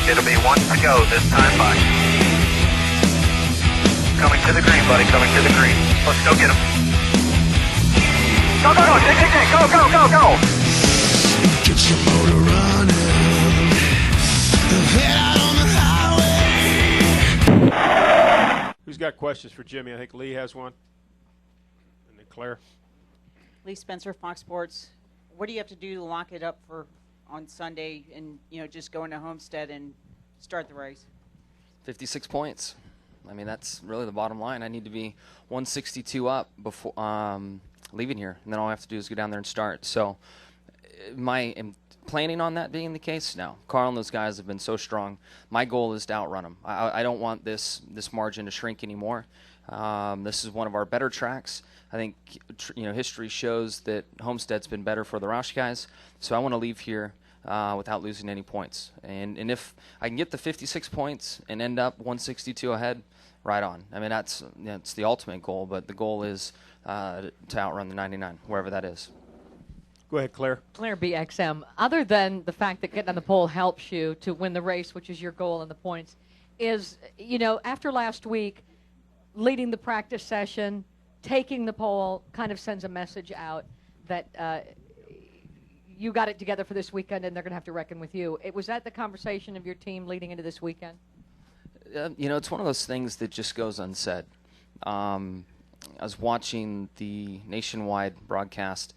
It'll be 1 to go this time by. Coming to the green, buddy, coming to the green. Let's go get him. Go, go, go, go, go, go, go. Get your motor running. Head out on the highway. Who's got questions for Jimmy? I think Lee has one. And then Claire. Lee Spencer, Fox Sports. What do you have to do to lock it up for on Sunday and, just go into Homestead and start the race? 56 points. I mean, that's really the bottom line. I need to be 162 up before leaving here, and then all I have to do is go down there and start. So am planning on that being the case? No. Carl and those guys have been so strong. My goal is to outrun them. I don't want this margin to shrink anymore. This is one of our better tracks. I think history shows that Homestead's been better for the Roush guys, so I want to leave here without losing any points. And if I can get the 56 points and end up 162 ahead, right on. I mean, that's the ultimate goal, but the goal is to outrun the 99, wherever that is. Go ahead, Claire. Claire BXM. Other than the fact that getting on the pole helps you to win the race, which is your goal and the points, is, after last week, leading the practice session, taking the pole kind of sends a message out that you got it together for this weekend and they're going to have to reckon with you. Was that the conversation of your team leading into this weekend? It's one of those things that just goes unsaid. I was watching the nationwide broadcast,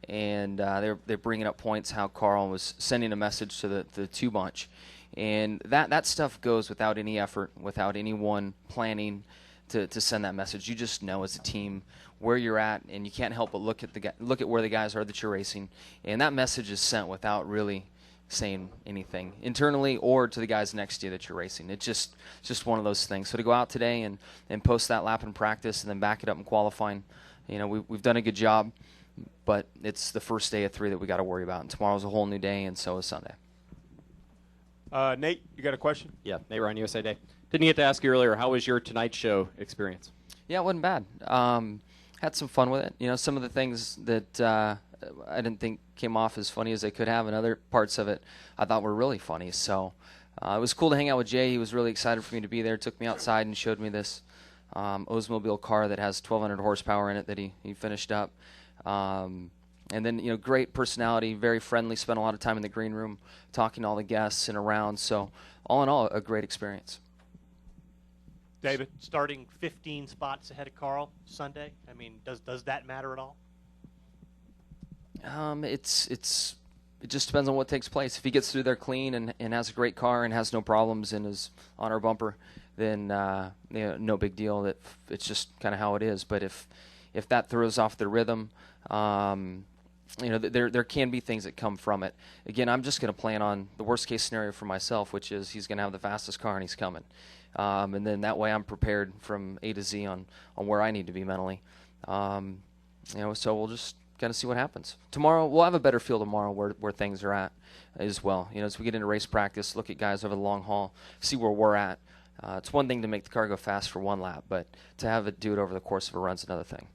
and they're bringing up points how Carl was sending a message to the two bunch. And that stuff goes without any effort, without anyone planning to send that message. You just know as a team where you're at, and you can't help but look at where the guys are that you're racing. And that message is sent without really saying anything internally or to the guys next to you that you're racing. It's just one of those things. So to go out today and post that lap in practice and then back it up in qualifying, we've done a good job, but it's the first day of 3 that we got to worry about. And tomorrow's a whole new day, and so is Sunday. Nate, you got a question? Yeah, Nate Ryan, USA Day. Didn't get to ask you earlier, how was your Tonight Show experience? Yeah, it wasn't bad. Had some fun with it. Some of the things that I didn't think came off as funny as they could have, and other parts of it I thought were really funny. So it was cool to hang out with Jay. He was really excited for me to be there. Took me outside and showed me this Oldsmobile car that has 1,200 horsepower in it that he finished up. And then, great personality, very friendly, spent a lot of time in the green room talking to all the guests and around. So all in all, a great experience. David? Starting 15 spots ahead of Carl Sunday, I mean, does that matter at all? It just depends on what takes place. If he gets through there clean and has a great car and has no problems and is on our bumper, then no big deal. It's just kind of how it is. But if that throws off the rhythm, there can be things that come from it. Again, I'm just going to plan on the worst case scenario for myself, which is he's going to have the fastest car and he's coming. And then that way I'm prepared from A to Z on where I need to be mentally. So we'll just kind of see what happens. Tomorrow, we'll have a better feel tomorrow where things are at as well. As we get into race practice, look at guys over the long haul, see where we're at. It's one thing to make the car go fast for one lap, but to have it do it over the course of a run is another thing.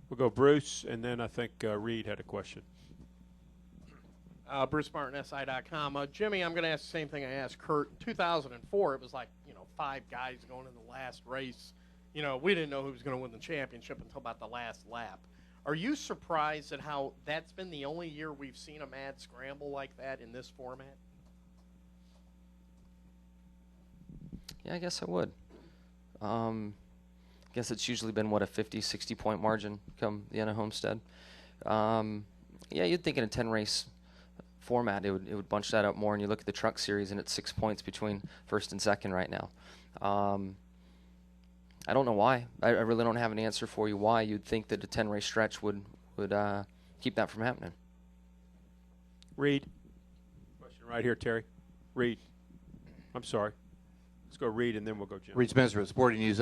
We'll go Bruce, and then I think Reed had a question. Bruce Martin, SI.com. Jimmy, I'm going to ask the same thing I asked Kurt. In 2004, it was like, 5 guys going in the last race. We didn't know who was going to win the championship until about the last lap. Are you surprised at how that's been the only year we've seen a mad scramble like that in this format? Yeah, I guess I would. I guess it's usually been, a 50, 60-point margin come the end of Homestead. Yeah, you'd think in a 10-race format it would bunch that up more, and you look at the truck series and it's 6 points between first and second right now. I don't know why. I really don't have an answer for you why you'd think that a 10-race stretch would keep that from happening. Reed. Question right here, Terry. Reed. I'm sorry. Let's go Reed, and then we'll go Jim. Reed Spencer of Sporting News.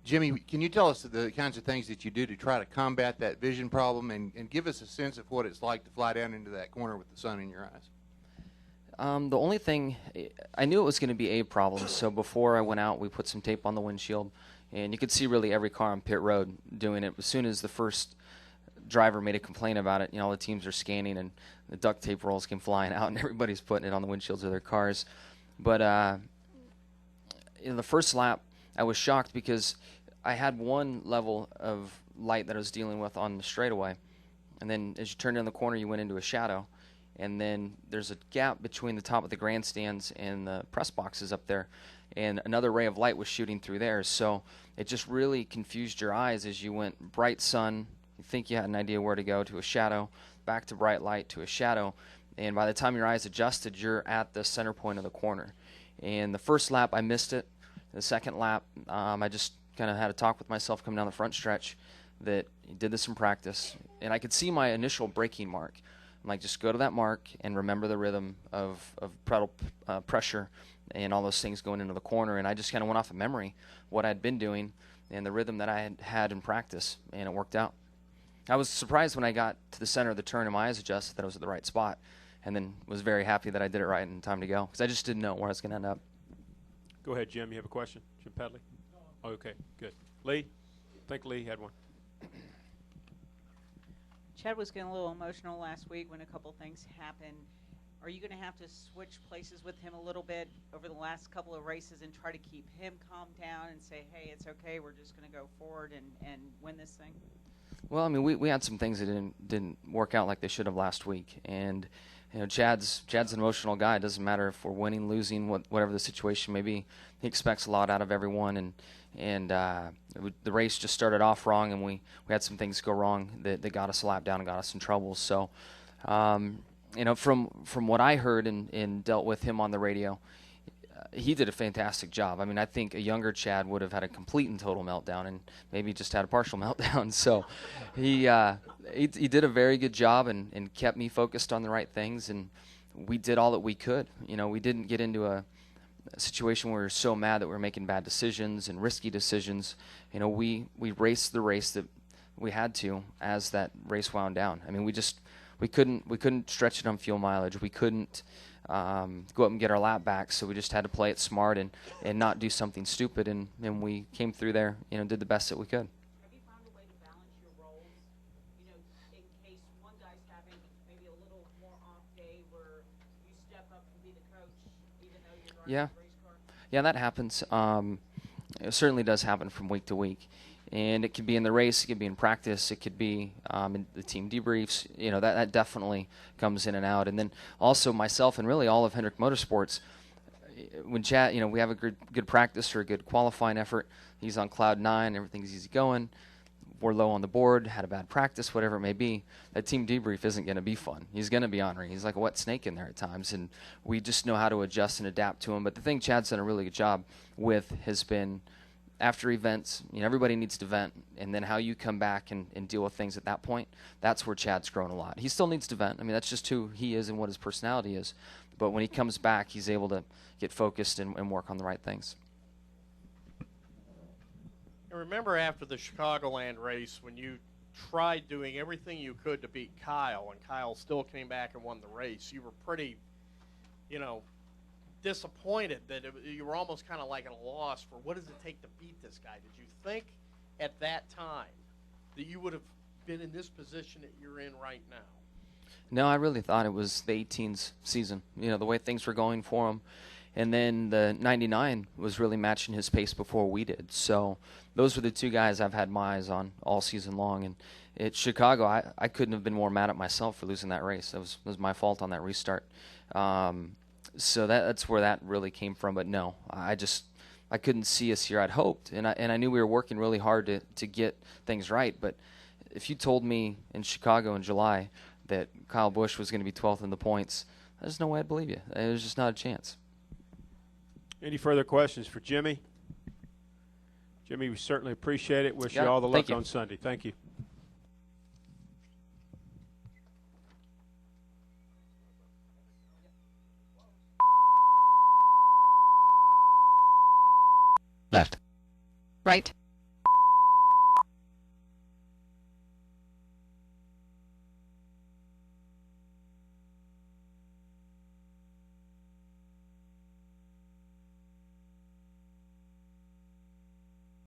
Jimmy, can you tell us the kinds of things that you do to try to combat that vision problem and give us a sense of what it's like to fly down into that corner with the sun in your eyes? The only thing, I knew it was going to be a problem, so before I went out, we put some tape on the windshield, and you could see really every car on pit road doing it. As soon as the first driver made a complaint about it, all the teams are scanning, and the duct tape rolls came flying out, and everybody's putting it on the windshields of their cars. But in the first lap, I was shocked because I had one level of light that I was dealing with on the straightaway, and then as you turned in the corner, you went into a shadow, and then there's a gap between the top of the grandstands and the press boxes up there, and another ray of light was shooting through there, so it just really confused your eyes as you went bright sun, you think you had an idea where to go, to a shadow, back to bright light, to a shadow, and by the time your eyes adjusted, you're at the center point of the corner. And the first lap, I missed it. The second lap, I just kind of had a talk with myself coming down the front stretch that I did this in practice, and I could see my initial braking mark. I'm like, just go to that mark and remember the rhythm of pedal pressure and all those things going into the corner. And I just kind of went off of memory what I'd been doing and the rhythm that I had had in practice, and it worked out. I was surprised when I got to the center of the turn and my eyes adjusted that I was at the right spot, and then was very happy that I did it right in time to go, because I just didn't know where I was going to end up. Go ahead, Jim. You have a question? Jim Pedley? Oh, okay, good. Lee? I think Lee had one. Chad was getting a little emotional last week when a couple things happened. Are you going to have to switch places with him a little bit over the last couple of races and try to keep him calmed down and say, hey, it's okay, we're just going to go forward and win this thing? Well, I mean, we had some things that didn't work out like they should have last week, and you know, Chad's an emotional guy. It doesn't matter if we're winning, losing, whatever the situation may be. He expects a lot out of everyone, and the race just started off wrong, and we had some things go wrong that got us a lap down and got us in trouble. So, you know, from what I heard and dealt with him on the radio, he did a fantastic job. I mean, I think a younger Chad would have had a complete and total meltdown, and maybe just had a partial meltdown. So he did a very good job and kept me focused on the right things, and we did all that we could. You know, we didn't get into a situation where we were so mad that we were making bad decisions and risky decisions. You know, we raced the race that we had to as that race wound down. I mean, we couldn't stretch it on fuel mileage. We couldn't go up and get our lap back, so we just had to play it smart and not do something stupid, and we came through there, you know, did the best that we could. Have you found a way to balance your roles, you know, in case one guy's having maybe a little more off day where you step up and be the coach, even though you're driving the race car? Yeah, that happens. It certainly does happen from week to week. And it could be in the race, it could be in practice, it could be in the team debriefs. You know, that definitely comes in and out. And then also myself and really all of Hendrick Motorsports, when Chad, you know, we have a good practice or a good qualifying effort. He's on cloud 9, everything's easy going. We're low on the board, had a bad practice, whatever it may be. That team debrief isn't going to be fun. He's going to be ornery. He's like a wet snake in there at times, and we just know how to adjust and adapt to him. But the thing Chad's done a really good job with has been, after events, you know, everybody needs to vent, and then how you come back and deal with things at that point, that's where Chad's grown a lot. He still needs to vent. I mean, that's just who he is and what his personality is. But when he comes back, he's able to get focused and work on the right things. And remember after the Chicagoland race when you tried doing everything you could to beat Kyle, and Kyle still came back and won the race, you were pretty, you know, disappointed that you were almost kind of like at a loss for what does it take to beat this guy. Did you think at that time that you would have been in this position that you're in right now? No, I really thought it was the 18's season, you know, the way things were going for him. And then the 99 was really matching his pace before we did. So those were the two guys I've had my eyes on all season long. And at Chicago, I couldn't have been more mad at myself for losing that race. It was my fault on that restart. So that's where that really came from. But no, I couldn't see us here. I'd hoped, and I knew we were working really hard to get things right. But if you told me in Chicago in July that Kyle Busch was going to be 12th in the points, there's no way I'd believe you. There's just not a chance. Any further questions for Jimmy? Jimmy, we certainly appreciate it. Wish you Yeah, all the luck thank you. on Sunday. Thank you. Left. Right.